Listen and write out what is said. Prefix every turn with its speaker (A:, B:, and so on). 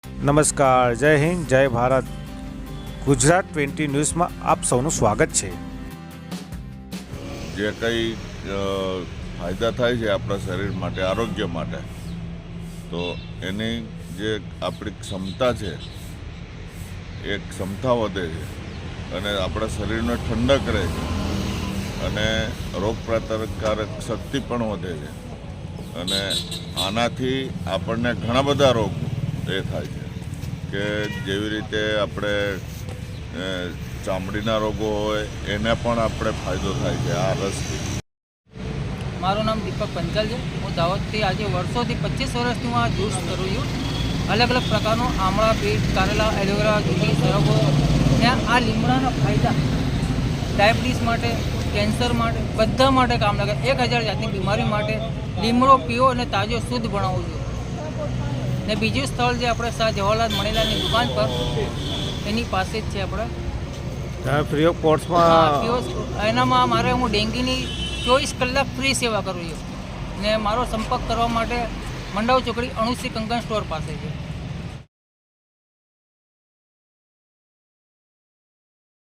A: નમસ્કાર, જય હિન્દ, જય ભારત. ગુજરાત 20 ન્યૂઝમાં આપ સૌનું સ્વાગત છે.
B: જે કંઈ ફાયદા થાય છે આપણા શરીર માટે, આરોગ્ય માટે, તો એની જે આપણી ક્ષમતા છે એ ક્ષમતા વધે છે અને આપણા શરીરને ઠંડક રહે છે અને રોગપ્રતિકારક શક્તિ પણ વધે છે. અને આનાથી આપણને ઘણા બધા રોગ એ થાય છે કે જેવી રીતે આપણે ચામડીના રોગો હોય એને પણ આપણે ફાયદો થાય છે આ રસથી.
C: મારું નામ દીપક પંચાલ છે. હું દાહોદથી આજે વર્ષોથી 25 વર્ષથી હું આ જ્યુસ કરું છું. અલગ અલગ પ્રકારનું આમળા, બીટ, કારેલા, એલોવેરા, દૂધી, સરગવો ને આ લીમડાના ફાયદા ડાયાબિટીસ માટે, કેન્સર માટે, બધા માટે કામ લાગે. 1000 જાતની બીમારી માટે લીમડો પીવો અને તાજો શુદ્ધ બનાવું છું. ને બીજું સ્થળ જે આપણે શાહ જવાહરલાલ મણીલાલની દુકાન પર એની પાસે જ છે આપણે.
A: ફ્રી ઓફ કોર્સમાં
C: એનામાં મારે હું ડેન્ગ્યુની 24 કલાક ફ્રી સેવા કરું છું. ને મારો સંપર્ક કરવા માટે મંડાવ ચોકડી અણુશ્રી કંકન સ્ટોર પાસે છે.